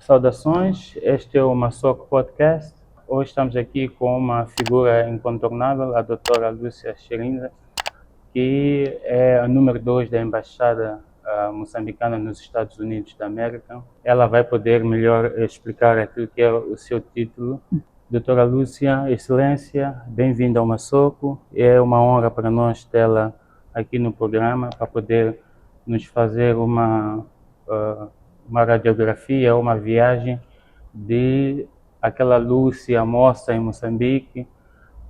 Saudações, este é o Massoco Podcast. Hoje estamos aqui com uma figura incontornável, a doutora Lúcia Xirinda, que é a número 2 da Embaixada moçambicana nos Estados Unidos da América. Ela vai poder melhor explicar aquilo que é o seu título. Doutora Lúcia, Excelência, bem-vinda ao Massoco. É uma honra para nós tê-la aqui no programa para poder nos fazer uma radiografia, uma viagem de aquela Lúcia moça em Moçambique,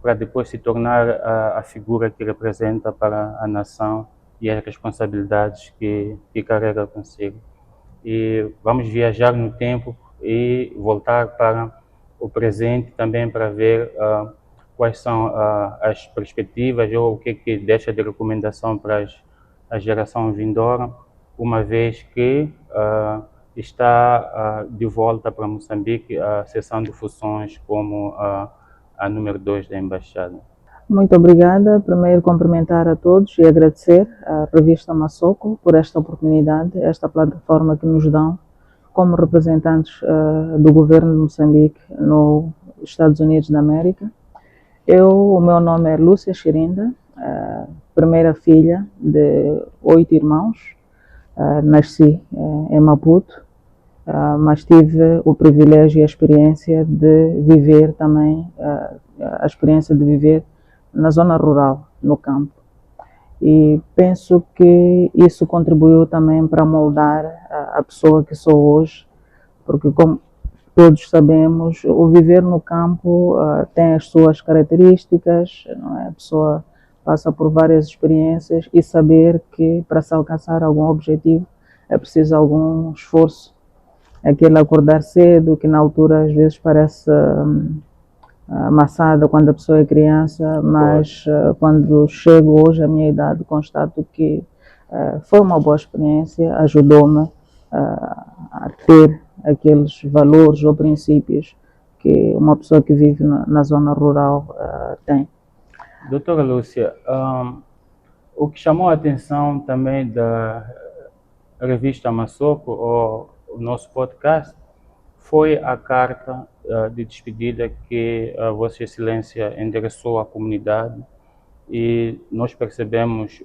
para depois se tornar a figura que representa para a nação e as responsabilidades que carrega consigo. E vamos viajar no tempo e voltar para o presente também para ver quais são as perspectivas ou o que deixa de recomendação para a geração vindoura, uma vez que está de volta para Moçambique cessando funções como a número 2 da Embaixada. Muito obrigada. Primeiro, cumprimentar a todos e agradecer à revista Massoco por esta oportunidade, esta plataforma que nos dão como representantes do governo de Moçambique nos Estados Unidos da América. O meu nome é Lúcia Xirinda, primeira filha de 8 irmãos. Nasci em Maputo, mas tive o privilégio e a experiência de viver também, a experiência de viver na zona rural, no campo. E penso que isso contribuiu também para moldar a pessoa que sou hoje, porque como todos sabemos, o viver no campo tem as suas características, não é? A pessoa passa por várias experiências e saber que para se alcançar algum objetivo é preciso algum esforço. Aquele acordar cedo, que na altura às vezes parece amassada quando a pessoa é criança, mas quando chego hoje à minha idade, constato que foi uma boa experiência, ajudou-me a ter aqueles valores ou princípios que uma pessoa que vive na zona rural tem. Doutora Lúcia, o que chamou a atenção também da revista Massoco, ou o nosso podcast, foi a carta de despedida que a Vossa Excelência endereçou à comunidade, e nós percebemos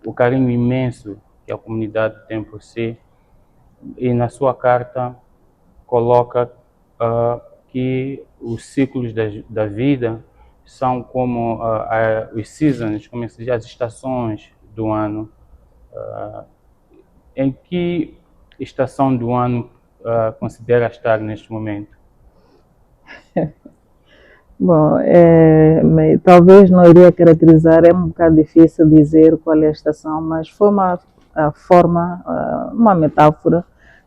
o carinho imenso que a comunidade tem por si, e na sua carta coloca que os ciclos da vida são como os seasons, como se diz, as estações do ano. Em que estação do ano considera estar neste momento? Bom, talvez não iria caracterizar, é um bocado difícil dizer qual é a estação, mas foi uma metáfora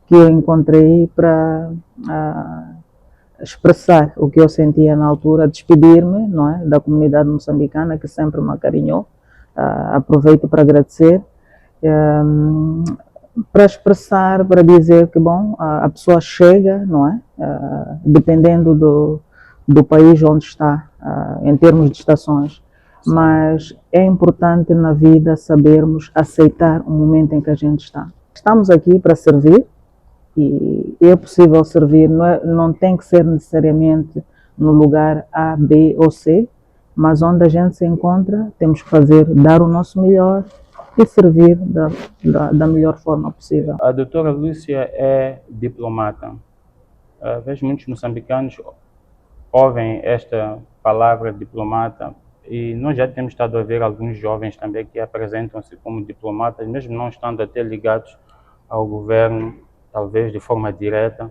que eu encontrei para expressar o que eu sentia na altura, despedir-me, não é, da comunidade moçambicana que sempre me acarinhou. Aproveito para agradecer, para expressar, para dizer que, bom, a pessoa chega, não é, dependendo do país onde está, em termos de estações, mas é importante na vida sabermos aceitar o momento em que a gente está. Estamos aqui para servir, e é possível servir, não tem que ser necessariamente no lugar A, B ou C, mas onde a gente se encontra, temos que dar o nosso melhor e servir da melhor forma possível. A doutora Lúcia é diplomata. Vejo muitos moçambicanos ouvem esta palavra diplomata, e nós já temos estado a ver alguns jovens também que apresentam-se como diplomatas, mesmo não estando até ligados ao governo, talvez de forma direta,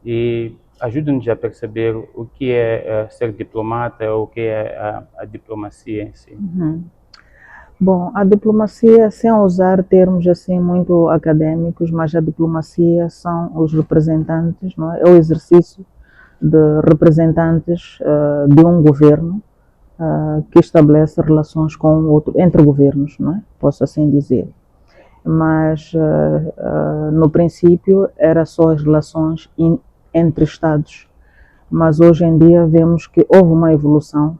e ajuda-nos a perceber o que é ser diplomata, ou o que é a diplomacia em si. Uhum. Bom, a diplomacia, sem usar termos assim muito acadêmicos, mas a diplomacia são os representantes, não é? É o exercício de representantes de um governo que estabelece relações com outro, entre governos, não é? Posso assim dizer. Mas no princípio era só as relações entre Estados, mas hoje em dia vemos que houve uma evolução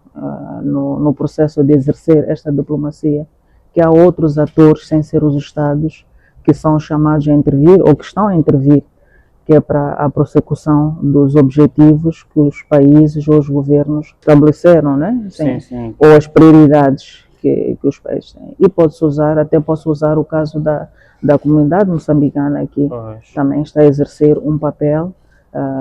no processo de exercer esta diplomacia, que há outros atores sem ser os Estados que são chamados a intervir ou que estão a intervir, que é para a prossecução dos objetivos que os países ou os governos estabeleceram, né? Sim. Ou as prioridades que os países têm. E pode-se usar, até posso usar o caso da comunidade moçambicana aqui, também está a exercer um papel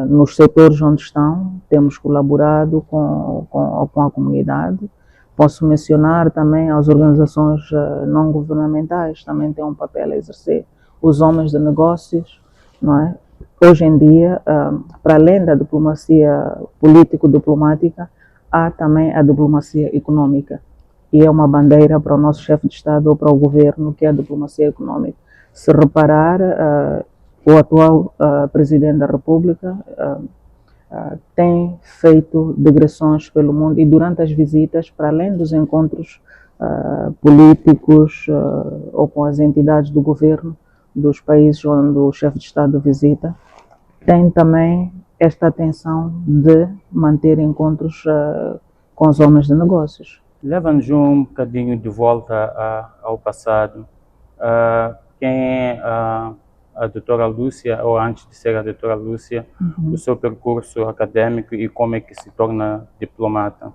nos setores onde estão, temos colaborado com a comunidade. Posso mencionar também as organizações não governamentais, também têm um papel a exercer. Os homens de negócios, não é? Hoje em dia, para além da diplomacia político-diplomática, há também a diplomacia econômica. E é uma bandeira para o nosso chefe de Estado ou para o governo, que é a diplomacia econômica. Se reparar, o atual Presidente da República tem feito digressões pelo mundo e durante as visitas, para além dos encontros políticos ou com as entidades do governo dos países onde o chefe de Estado visita, tem também esta atenção de manter encontros com os homens de negócios. Leva-nos um bocadinho de volta ao passado. Quem é a doutora Lúcia, ou antes de ser a doutora Lúcia, o seu percurso acadêmico e como é que se torna diplomata?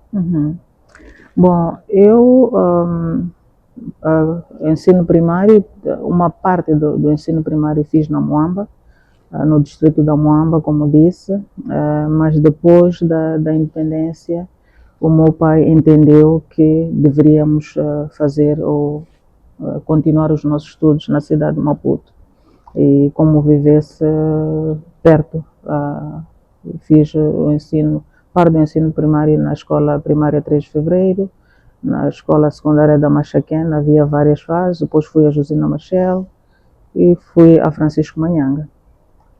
Bom, eu ensino primário, uma parte do ensino primário fiz na Moamba, no distrito da Moamba, como disse, mas depois da independência, o meu pai entendeu que deveríamos fazer ou continuar os nossos estudos na cidade de Maputo. E como vivesse perto, fiz o ensino, parte do ensino primário na escola primária 3 de Fevereiro, na escola secundária da Machaquena, havia várias fases, depois fui a Josina Machel e fui a Francisco Manhanga.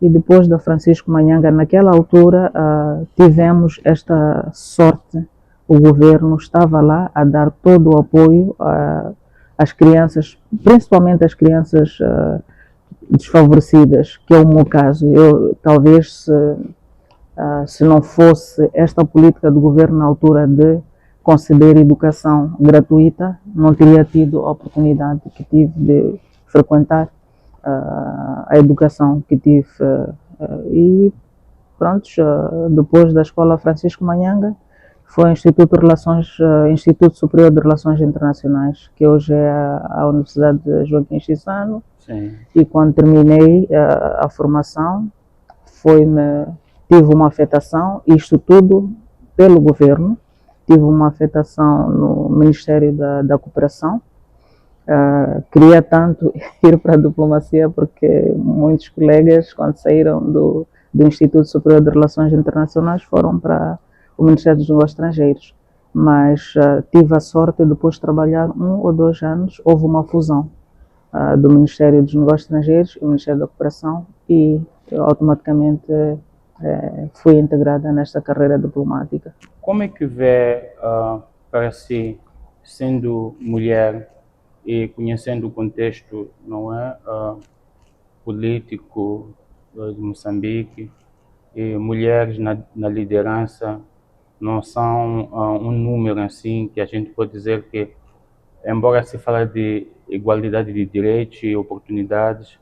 E depois da Francisco Manhanga, naquela altura, tivemos esta sorte, o governo estava lá a dar todo o apoio às crianças, principalmente às crianças desfavorecidas, que é o meu caso. Eu talvez se não fosse esta política do governo na altura de conceder educação gratuita, não teria tido a oportunidade que tive de frequentar a educação que tive. E pronto, depois da Escola Francisco Manhanga, foi o Instituto Superior de Relações Internacionais, que hoje é a Universidade de Joaquim Chissano. Sim. E quando terminei a formação, tive uma afetação, isto tudo pelo governo, tive uma afetação no Ministério da Cooperação. Queria tanto ir para a diplomacia porque muitos colegas, quando saíram do Instituto Superior de Relações Internacionais, foram para o Ministério dos Negócios Estrangeiros. Mas tive a sorte de depois de trabalhar 1 ou 2 anos, houve uma fusão do Ministério dos Negócios Estrangeiros e o Ministério da Cooperação e automaticamente fui integrada nesta carreira diplomática. Como é que vê para si, sendo mulher e conhecendo o contexto, não é, político de Moçambique, e mulheres na liderança não são um número assim que a gente pode dizer que, embora se fale de igualdade de direitos e oportunidades,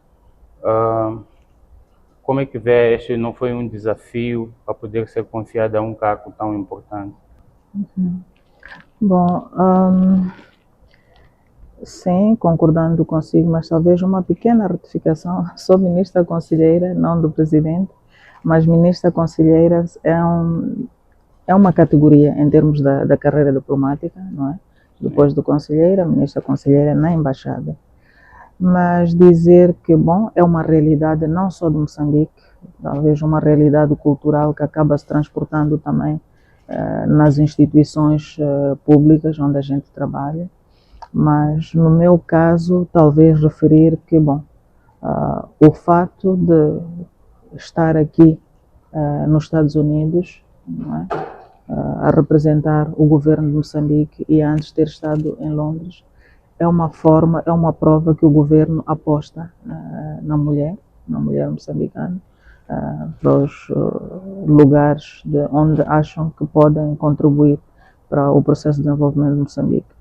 como é que vê, este não foi um desafio para poder ser confiada a um cargo tão importante? Bom, sim, concordando consigo, mas talvez uma pequena retificação. Sou ministra conselheira, não do presidente, mas ministra conselheira é uma categoria em termos da carreira diplomática, não é? Depois do conselheira, ministra conselheira na embaixada. Mas dizer que, bom, é uma realidade não só de Moçambique, talvez uma realidade cultural que acaba se transportando também nas instituições públicas onde a gente trabalha. Mas no meu caso, talvez referir que, bom, o fato de estar aqui nos Estados Unidos, não é? A representar o governo de Moçambique e antes ter estado em Londres, é uma prova que o governo aposta na mulher moçambicana, para os lugares onde acham que podem contribuir para o processo de desenvolvimento de Moçambique.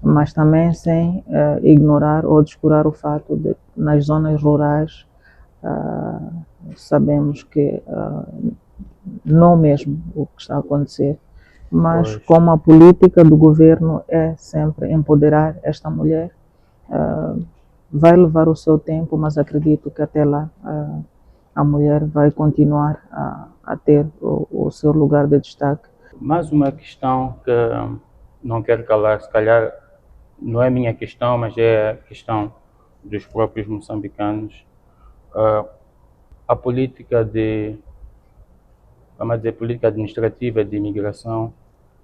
Mas também sem ignorar ou descurar o fato de, nas zonas rurais, Sabemos que não mesmo o que está a acontecer, mas Pois. como a política do governo é sempre empoderar esta mulher, vai levar o seu tempo, mas acredito que até lá a mulher vai continuar a ter o seu lugar de destaque. Mais uma questão que não quero calar, se calhar não é minha questão, mas é a questão dos próprios moçambicanos. A política vamos dizer, política administrativa de imigração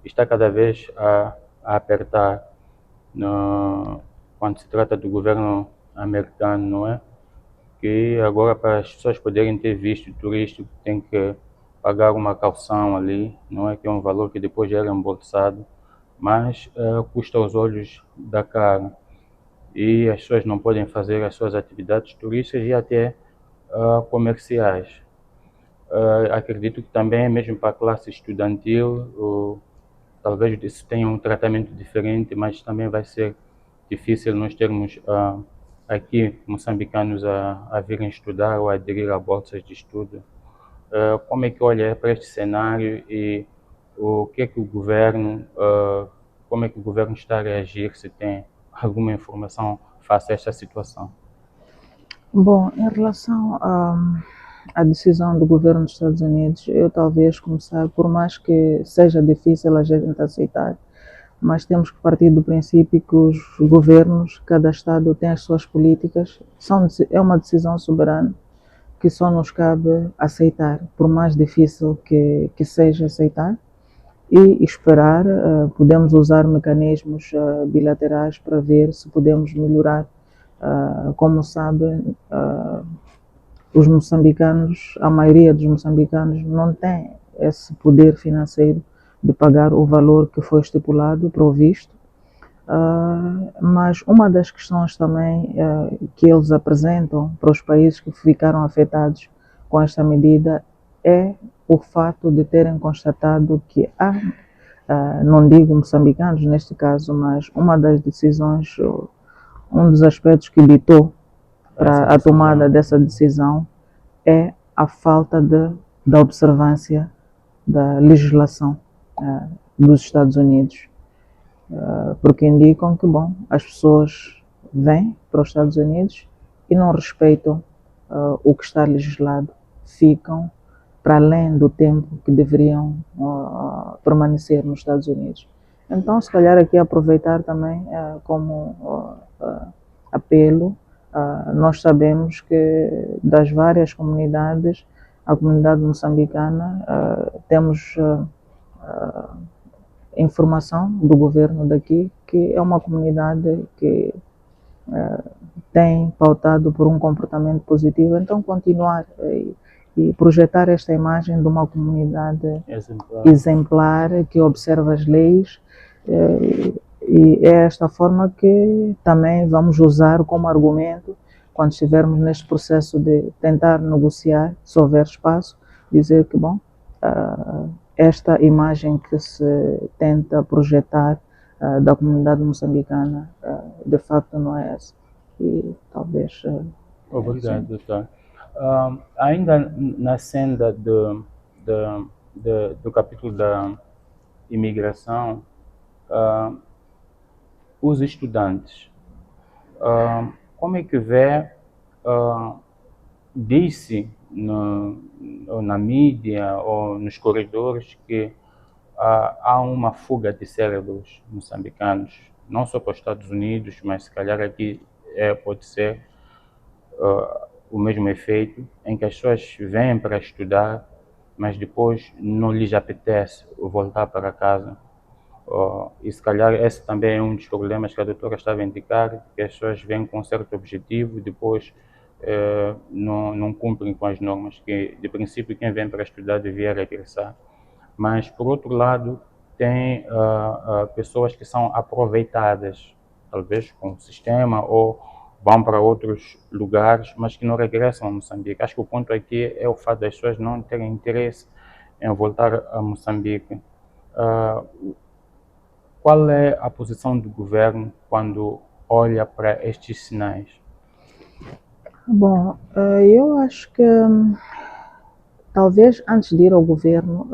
está cada vez a apertar quando se trata do governo americano, não é? Que agora para as pessoas poderem ter visto turístico tem que pagar uma calção ali, não é? Que é um valor que depois é reembolsado, mas custa aos olhos da cara e as pessoas não podem fazer as suas atividades turísticas e até comerciais. Acredito que também, mesmo para a classe estudantil, talvez isso tenha um tratamento diferente, mas também vai ser difícil nós termos aqui moçambicanos a virem estudar ou a aderir a bolsas de estudo. Como é que olha para este cenário e o que é que o governo, como é que o governo está a reagir, se tem alguma informação face a esta situação? Bom, em relação à decisão do governo dos Estados Unidos, eu talvez começar, por mais que seja difícil a gente aceitar, mas temos que partir do princípio que os governos, cada estado tem as suas políticas, é uma decisão soberana que só nos cabe aceitar, por mais difícil que seja aceitar, e esperar. Podemos usar mecanismos bilaterais para ver se podemos melhorar. Como sabem, os moçambicanos, a maioria dos moçambicanos não tem esse poder financeiro de pagar o valor que foi estipulado para o visto. Mas uma das questões também que eles apresentam para os países que ficaram afetados com esta medida é o fato de terem constatado que há, não digo moçambicanos neste caso, mas uma das decisões, um dos aspectos que ditou para a tomada dessa decisão é a falta da observância da legislação dos Estados Unidos. Porque indicam que, bom, as pessoas vêm para os Estados Unidos e não respeitam o que está legislado, ficam para além do tempo que deveriam permanecer nos Estados Unidos. Então, se calhar aqui aproveitar também como apelo, nós sabemos que das várias comunidades, a comunidade moçambicana, temos informação do governo daqui que é uma comunidade que tem pautado por um comportamento positivo, então continuar e projetar esta imagem de uma comunidade exemplar que observa as leis, e é esta forma que também vamos usar como argumento quando estivermos neste processo de tentar negociar, se houver espaço, dizer que, bom, esta imagem que se tenta projetar da comunidade moçambicana de facto não é essa. E talvez. Obrigado, doutor. Ainda na senda do capítulo da imigração, os estudantes, como é que vê, disse na mídia ou nos corredores que há uma fuga de cérebros moçambicanos, não só para os Estados Unidos, mas se calhar aqui pode ser o mesmo efeito, em que as pessoas vêm para estudar, mas depois não lhes apetece voltar para casa. E se calhar esse também é um dos problemas que a doutora estava a indicar, que as pessoas vêm com um certo objetivo e depois não cumprem com as normas, que de princípio quem vem para estudar devia regressar. Mas por outro lado tem pessoas que são aproveitadas, talvez com o sistema, ou vão para outros lugares, mas que não regressam a Moçambique. Acho que o ponto aqui é o fato das pessoas não terem interesse em voltar a Moçambique. Qual é a posição do governo quando olha para estes sinais? Bom, eu acho que talvez antes de ir ao governo,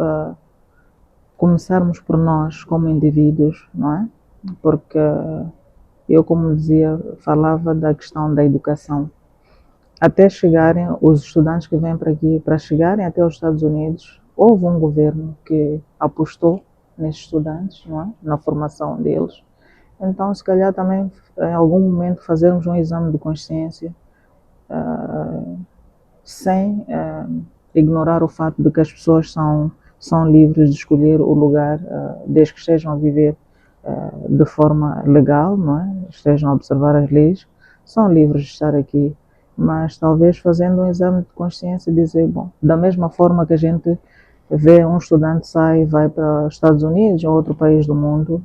começarmos por nós como indivíduos, não é? Porque eu, como dizia, falava da questão da educação. Até chegarem os estudantes que vêm para aqui, para chegarem até os Estados Unidos, houve um governo que apostou nesses estudantes, não é? Na formação deles. Então, se calhar também, em algum momento, fazermos um exame de consciência, sem ignorar o fato de que as pessoas são livres de escolher o lugar, desde que estejam a viver de forma legal, não é? Estejam a observar as leis, são livres de estar aqui, mas talvez fazendo um exame de consciência e dizer, bom, da mesma forma que a gente vê um estudante sai e vai para os Estados Unidos ou outro país do mundo,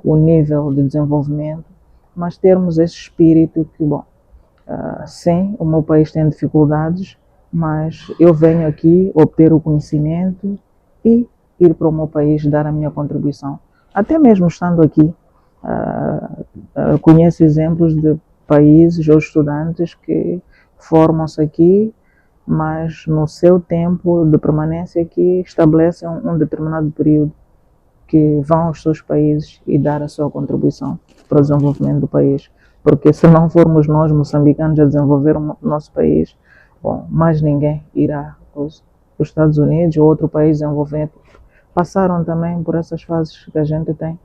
o nível de desenvolvimento, mas termos esse espírito que, bom, sim, o meu país tem dificuldades, mas eu venho aqui obter o conhecimento e ir para o meu país dar a minha contribuição. Até mesmo estando aqui, conheço exemplos de países ou estudantes que formam-se aqui, mas no seu tempo de permanência aqui estabelecem um determinado período que vão aos seus países e dar a sua contribuição para o desenvolvimento do país. Porque se não formos nós, moçambicanos, a desenvolver o nosso país, bom, mais ninguém irá. Os Estados Unidos ou outro país desenvolvente passaram também por essas fases que a gente tem,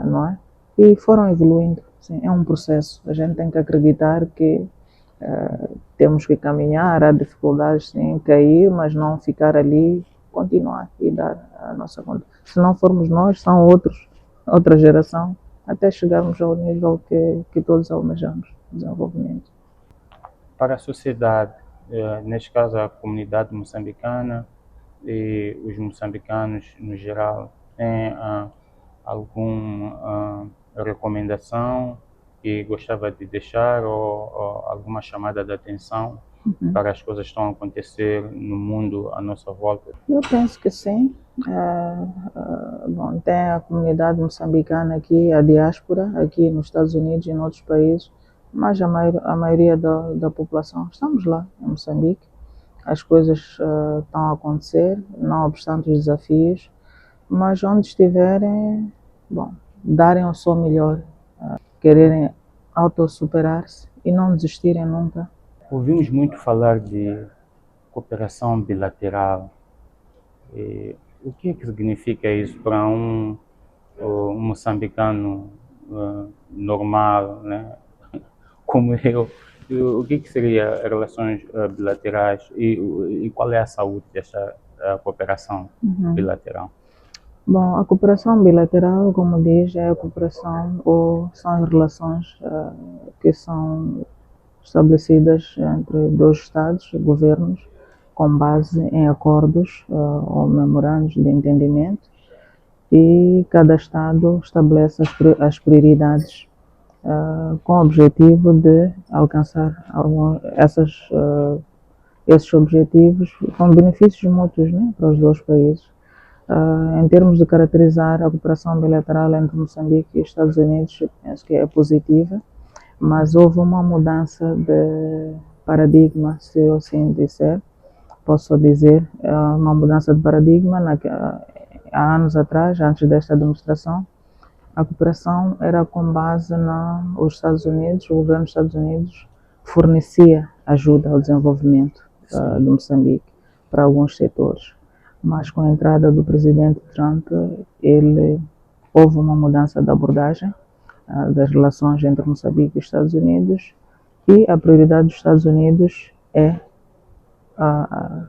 não é? E foram evoluindo. Sim, é um processo. A gente tem que acreditar que temos que caminhar, há dificuldades, sim, cair, mas não ficar ali, continuar e dar a nossa conta. Se não formos nós, são outros, outra geração, até chegarmos ao nível que todos almejamos, desenvolvimento. Para a sociedade, neste caso a comunidade moçambicana e os moçambicanos no geral, tem alguma recomendação que gostava de deixar ou alguma chamada de atenção para as coisas que estão a acontecer no mundo à nossa volta? Eu penso que sim. Bom, tem a comunidade moçambicana aqui, a diáspora, aqui nos Estados Unidos e em outros países, mas a maioria da população, estamos lá, em Moçambique. As coisas estão a acontecer, não obstante os desafios, mas onde estiverem, bom, darem o seu melhor, quererem autossuperar-se e não desistirem nunca. Ouvimos muito falar de cooperação bilateral. E o que é que significa isso para um moçambicano normal, né? Como eu? O que seria relações bilaterais e qual é a saúde desta cooperação bilateral? Bom, a cooperação bilateral, como diz, é a cooperação ou são as relações que são estabelecidas entre dois Estados, governos, com base em acordos ou memorandos de entendimento, e cada Estado estabelece as prioridades com o objetivo de alcançar esses objetivos com benefícios mútuos, né, para os dois países. Em termos de caracterizar a cooperação bilateral entre Moçambique e Estados Unidos, penso que é positiva, mas houve uma mudança de paradigma, se eu assim disser, posso dizer, uma mudança de paradigma. Há anos atrás, antes desta demonstração, a cooperação era com base nos Estados Unidos, o governo dos Estados Unidos fornecia ajuda ao desenvolvimento de Moçambique para alguns setores. Mas com a entrada do presidente Trump, houve uma mudança de abordagem das relações entre Moçambique e os Estados Unidos, e a prioridade dos Estados Unidos é a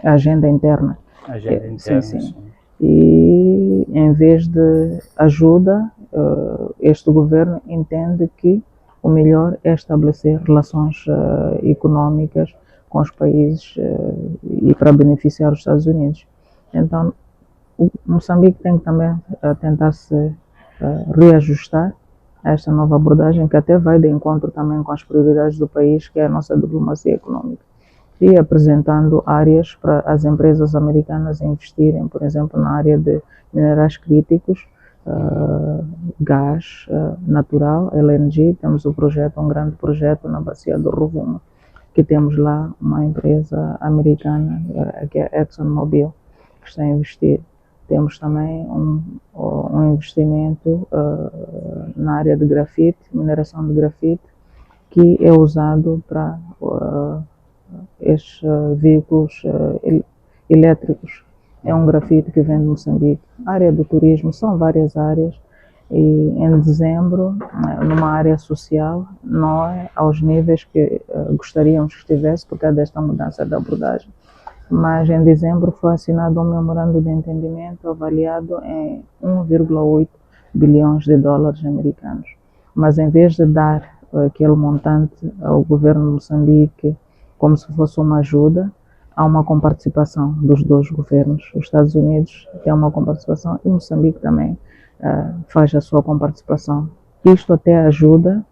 agenda interna. Agenda interna, sim. E em vez de ajuda, este governo entende que o melhor é estabelecer relações económicas com os países e para beneficiar os Estados Unidos. Então, o Moçambique tem que também tentar se reajustar a esta nova abordagem, que até vai de encontro também com as prioridades do país, que é a nossa diplomacia económica, e apresentando áreas para as empresas americanas investirem, por exemplo, na área de minerais críticos, gás natural, LNG. Temos um grande projeto na bacia do Rovuma, que temos lá uma empresa americana, que é a ExxonMobil, que está a investir. Temos também um investimento na área de grafite, mineração de grafite, que é usado para estes veículos elétricos. É um grafite que vem de Moçambique. A área do turismo, são várias áreas, e em dezembro, numa área social, não é aos níveis que gostaríamos que estivesse por causa desta mudança de abordagem. Mas em dezembro foi assinado um memorando de entendimento avaliado em 1,8 bilhões de dólares americanos. Mas em vez de dar aquele montante ao governo de Moçambique como se fosse uma ajuda, há uma comparticipação dos dois governos. Os Estados Unidos têm uma comparticipação e Moçambique também faz a sua comparticipação. Isto até ajuda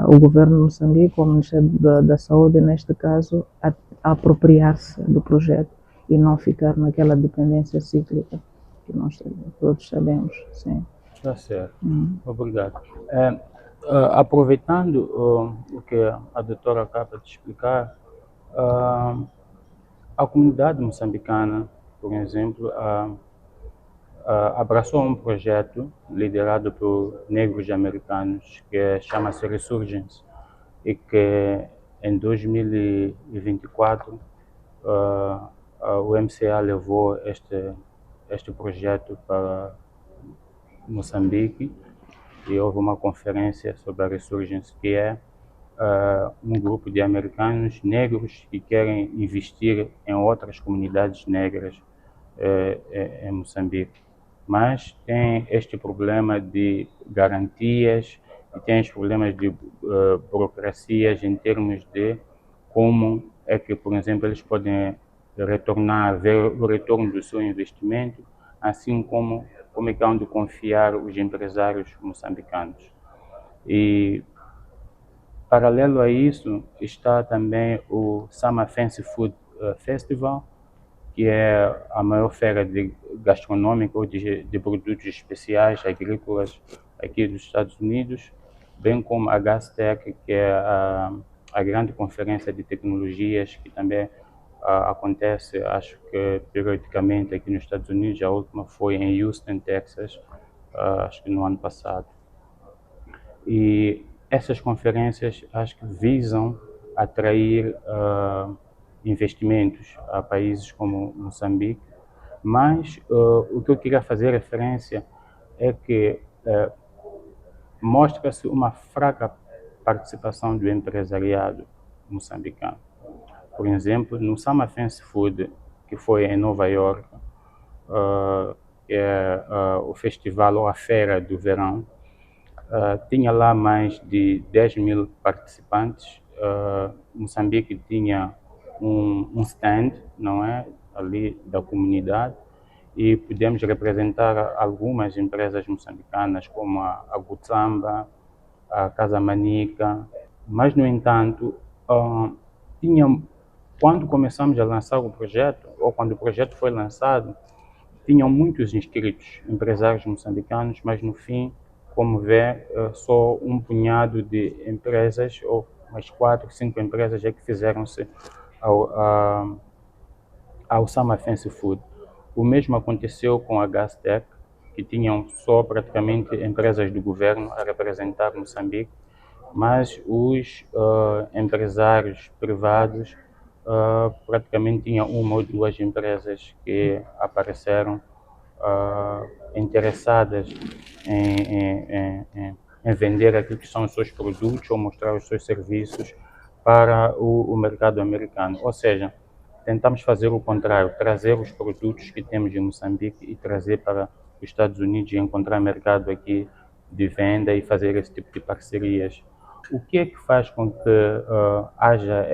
o governo de Moçambique, o Ministério da Saúde, neste caso, a apropriar-se do projeto e não ficar naquela dependência cíclica que nós todos sabemos. Sim. Está certo. Obrigado. Aproveitando o que a doutora acaba de explicar, a comunidade moçambicana, por exemplo, abraçou um projeto liderado por negros americanos que chama-se Resurgence, e que em 2024 o MCA levou este projeto para Moçambique, e houve uma conferência sobre a Resurgence, que é um grupo de americanos negros que querem investir em outras comunidades negras em Moçambique. Mas tem este problema de garantias e tem os problemas de burocracias em termos de como é que, por exemplo, eles podem ver o retorno do seu investimento, assim como é que hão de confiar os empresários moçambicanos. E paralelo a isso está também o Sama Fancy Food Festival, que é a maior feira gastronômica ou de produtos especiais agrícolas aqui dos Estados Unidos, bem como a Gastech, que é a grande conferência de tecnologias que também acontece, acho que periodicamente aqui nos Estados Unidos. A última foi em Houston, Texas, acho que no ano passado. E essas conferências acho que visam atrair investimentos a países como Moçambique, mas o que eu queria fazer referência é que mostra-se uma fraca participação do empresariado moçambicano. Por exemplo, no Sama Fancy Food, que foi em Nova York, que é o festival ou a feira do verão, tinha lá mais de 10 mil participantes. Moçambique tinha um stand, não é, ali da comunidade, e pudemos representar algumas empresas moçambicanas como a Gutsamba, a Casa Manica, mas no entanto quando começamos a lançar o projeto, ou quando o projeto foi lançado, tinham muitos inscritos, empresários moçambicanos, mas no fim, como vê, só um punhado de empresas, ou umas 4, 5 empresas é que fizeram-se ao Sama Fancy Food. O mesmo aconteceu com a Gastech, que tinham só praticamente empresas do governo a representar Moçambique, mas os empresários privados praticamente tinham uma ou duas empresas que apareceram interessadas em vender aquilo que são os seus produtos ou mostrar os seus serviços para o mercado americano. Ou seja, tentamos fazer o contrário, trazer os produtos que temos em Moçambique e trazer para os Estados Unidos e encontrar mercado aqui de venda e fazer esse tipo de parcerias. O que é que faz com que haja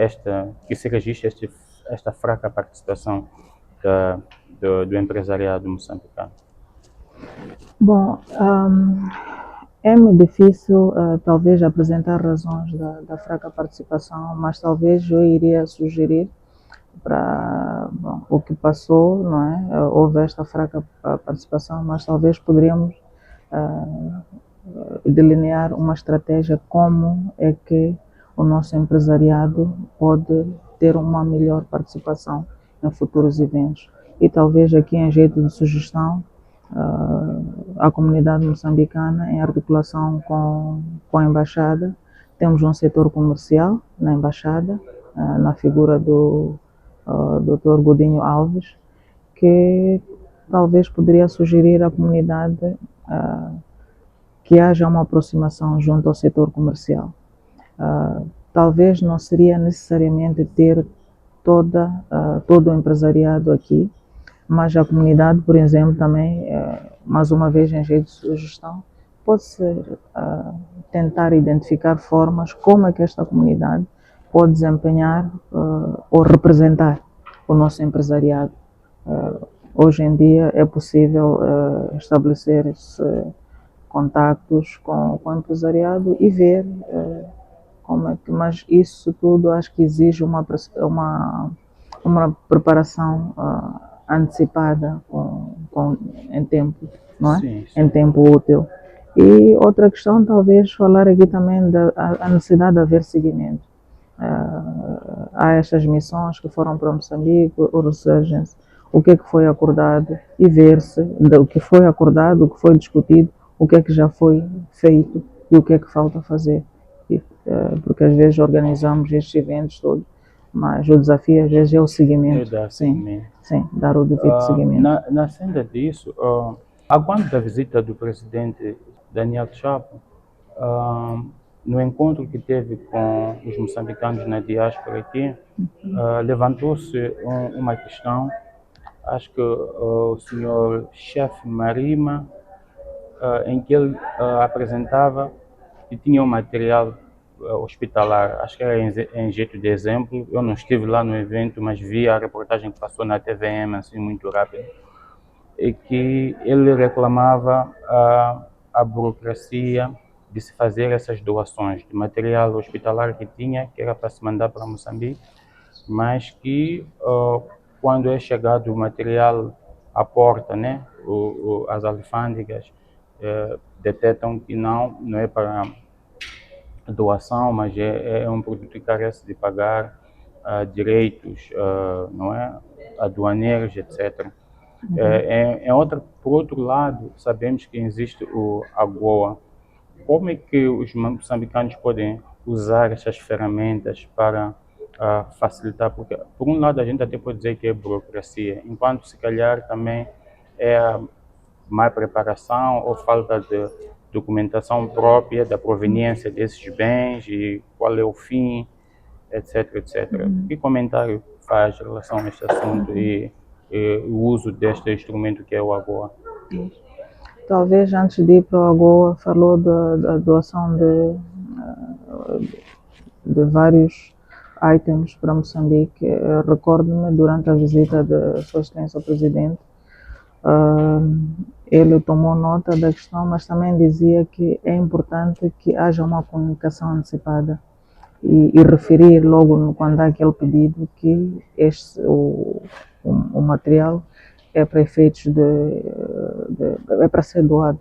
que se registre esta fraca participação do empresariado moçambicano? Bom, é-me difícil talvez apresentar razões da fraca participação, mas talvez eu iria sugerir para o que passou, não é? Houve esta fraca participação, mas talvez poderíamos delinear uma estratégia como é que o nosso empresariado pode ter uma melhor participação em futuros eventos. E talvez aqui em jeito de sugestão, a comunidade moçambicana, em articulação com a Embaixada, temos um setor comercial na Embaixada, na figura do Dr. Godinho Alves, que talvez poderia sugerir à comunidade que haja uma aproximação junto ao setor comercial. Talvez não seria necessariamente ter todo o empresariado aqui, mas a comunidade, por exemplo, também, mais uma vez em jeito de sugestão, pode-se tentar identificar formas como é que esta comunidade pode desempenhar ou representar o nosso empresariado. Hoje em dia é possível estabelecer contactos com o empresariado e ver como é que, mas isso tudo acho que exige uma preparação antecipada em tempo, não é? Sim. Em tempo útil. E outra questão, talvez falar aqui também da necessidade de haver seguimento. Há estas missões que foram para Moçambique, o Resurgence, o que é que foi acordado e ver-se do que foi acordado, o que foi discutido, o que é que já foi feito e o que é que falta fazer. Porque às vezes organizamos estes eventos todos, mas o desafio às vezes é o seguimento. Sim, dar o devido seguimento. Na senda disso, aguardo da visita do presidente Daniel Chapo, no encontro que teve com os moçambicanos na diáspora aqui, levantou-se uma questão. Acho que o senhor chefe Marima, em que ele apresentava que tinha um material hospitalar, acho que era em jeito de exemplo. Eu não estive lá no evento, mas vi a reportagem que passou na TVM, assim, muito rápido, e que ele reclamava a burocracia de se fazer essas doações de material hospitalar que tinha, que era para se mandar para Moçambique, mas que quando é chegado o material à porta, né, as alfândegas detectam que não é para doação, mas é um produto que carece de pagar direitos, não é, aduaneiros, etc. Por outro lado, sabemos que existe o AGOA. Como é que os moçambicanos podem usar essas ferramentas para facilitar? Porque, por um lado, a gente até pode dizer que é burocracia, enquanto se calhar também é a má preparação ou falta de documentação própria da proveniência desses bens e qual é o fim, etc, etc. Que comentário faz em relação a este assunto e o uso deste instrumento que é o AGOA? Talvez antes de ir para o AGOA, falou da doação de vários itens para Moçambique. Recordo-me, durante a visita de Sua Excelência ao Presidente, ele tomou nota da questão, mas também dizia que é importante que haja uma comunicação antecipada e referir logo quando há aquele pedido que o material é para efeitos é para ser doado.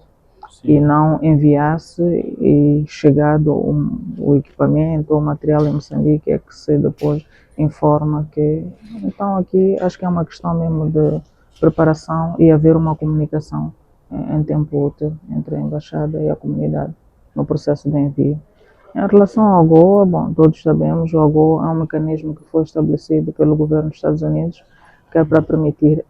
Sim. E não enviar-se e chegado o equipamento ou o material em Moçambique é que se depois informa que... Então aqui acho que é uma questão mesmo de preparação e haver uma comunicação em tempo útil entre a Embaixada e a comunidade no processo de envio. Em relação ao AGOA, bom, todos sabemos, o AGOA é um mecanismo que foi estabelecido pelo governo dos Estados Unidos, que é para permitir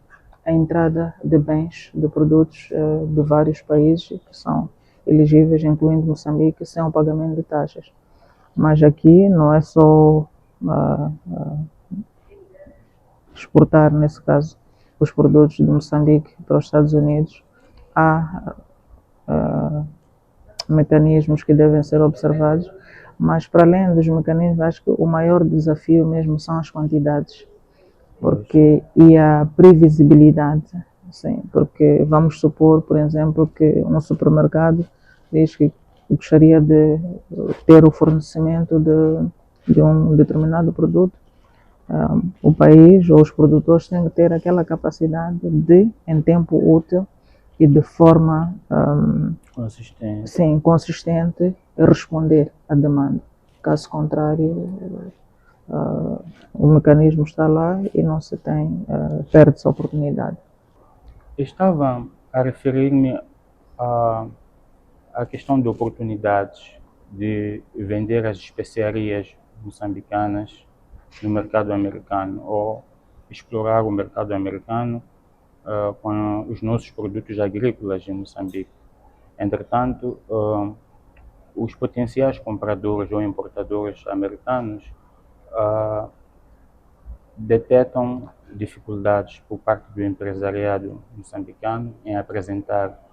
a entrada de bens, de produtos de vários países que são elegíveis, incluindo Moçambique, sem o pagamento de taxas. Mas aqui não é só exportar, nesse caso, os produtos de Moçambique para os Estados Unidos. Há mecanismos que devem ser observados, mas para além dos mecanismos, acho que o maior desafio mesmo são as quantidades, e a previsibilidade, sim, porque vamos supor, por exemplo, que um supermercado diz que gostaria de ter o fornecimento de um determinado produto. O país ou os produtores têm que ter aquela capacidade de, em tempo útil e de forma Consistente. Sim, consistente, responder à demanda. Caso contrário, o mecanismo está lá e não se tem, perde-se a oportunidade. Estava a referir-me à, à questão de oportunidades de vender as especiarias moçambicanas no mercado americano ou explorar o mercado americano com os nossos produtos agrícolas em Moçambique. Entretanto, os potenciais compradores ou importadores americanos detectam dificuldades por parte do empresariado moçambicano em apresentar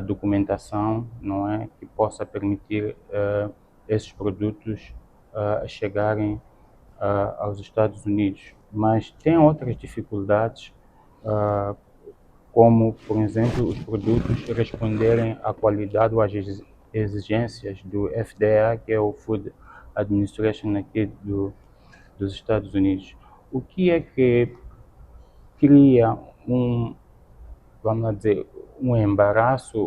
documentação, não é, que possa permitir esses produtos chegarem aos Estados Unidos. Mas tem outras dificuldades, como, por exemplo, os produtos responderem à qualidade ou às exigências do FDA, que é o Food Administration aqui dos Estados Unidos. O que é que cria vamos lá dizer, um embaraço,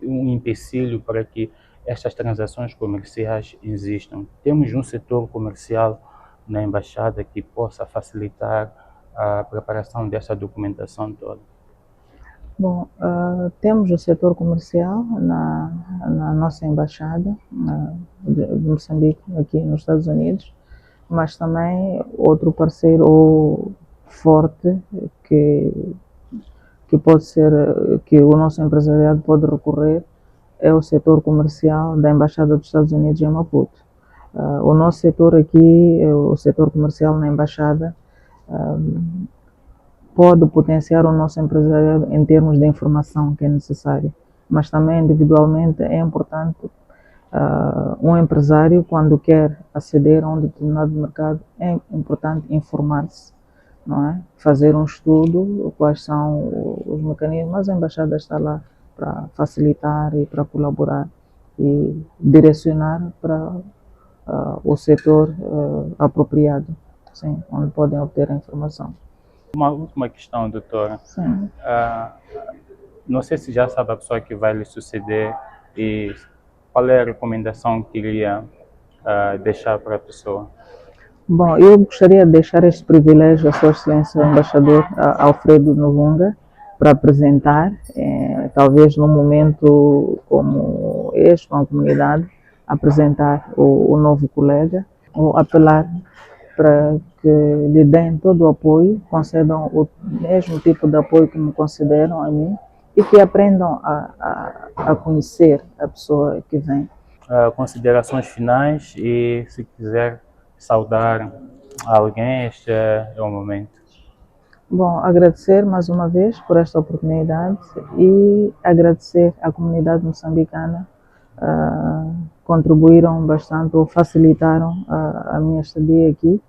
um empecilho para que estas transações comerciais existam? Temos um setor comercial na embaixada que possa facilitar a preparação dessa documentação toda? Bom, temos o setor comercial na nossa embaixada de Moçambique, aqui nos Estados Unidos, mas também outro parceiro forte que pode ser, que o nosso empresariado pode recorrer, é o setor comercial da Embaixada dos Estados Unidos em Maputo. O nosso setor aqui, o setor comercial na Embaixada, pode potenciar o nosso empresariado em termos de informação que é necessária, mas também individualmente é importante um empresário, quando quer aceder a um determinado mercado, é importante informar-se, não é? Fazer um estudo, quais são os mecanismos, mas a embaixada está lá para facilitar e para colaborar e direcionar para o setor apropriado, sim, onde podem obter a informação. Uma última questão, doutora. Sim. Não sei se já sabe a pessoa que vai lhe suceder e qual é a recomendação que iria deixar para a pessoa? Bom, eu gostaria de deixar este privilégio à Sua Excelência o Embaixador Alfredo Novunga para apresentar, talvez num momento como este, com a comunidade, apresentar o novo colega, ou apelar para que lhe deem todo o apoio, concedam o mesmo tipo de apoio que me concederam a mim e que aprendam a conhecer a pessoa que vem. Considerações finais e, se quiser saudar alguém, este é o momento. Bom, agradecer mais uma vez por esta oportunidade e agradecer à comunidade moçambicana, contribuíram bastante ou facilitaram a minha estadia aqui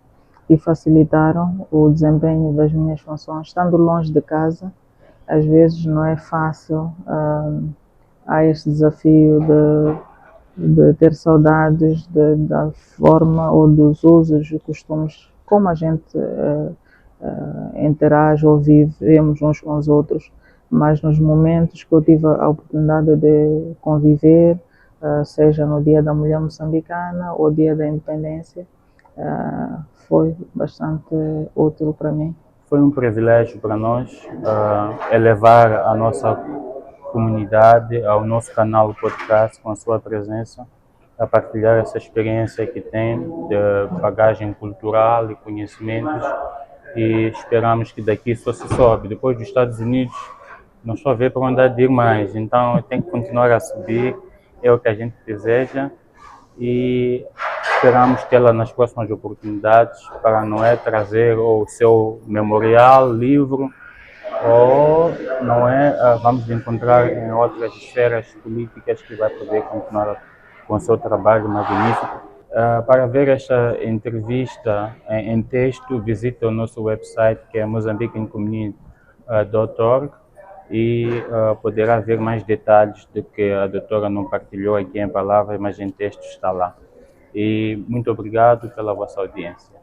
e facilitaram o desempenho das minhas funções. Estando longe de casa, às vezes não é fácil, há este desafio de ter saudades da forma ou dos usos e costumes, como a gente interage ou vivemos uns com os outros, mas nos momentos que eu tive a oportunidade de conviver, seja no Dia da Mulher Moçambicana ou Dia da Independência, foi bastante útil para mim. Foi um privilégio para nós elevar a nossa comunidade, ao nosso canal podcast, com a sua presença, a partilhar essa experiência que tem de bagagem cultural e conhecimentos, e esperamos que daqui só se sobe. Depois dos Estados Unidos, não só vê para onde há de ir mais, então tem que continuar a subir, é o que a gente deseja, e esperamos tê-la nas próximas oportunidades para, não é, trazer o seu memorial, livro, ou, não é, vamos encontrar em outras esferas políticas que vai poder continuar com o seu trabalho magnífico. Para ver esta entrevista em texto, visite o nosso website, que é mozambicancommunity.org, e poderá ver mais detalhes do que a doutora não partilhou aqui em palavras, mas em texto está lá. E muito obrigado pela vossa audiência.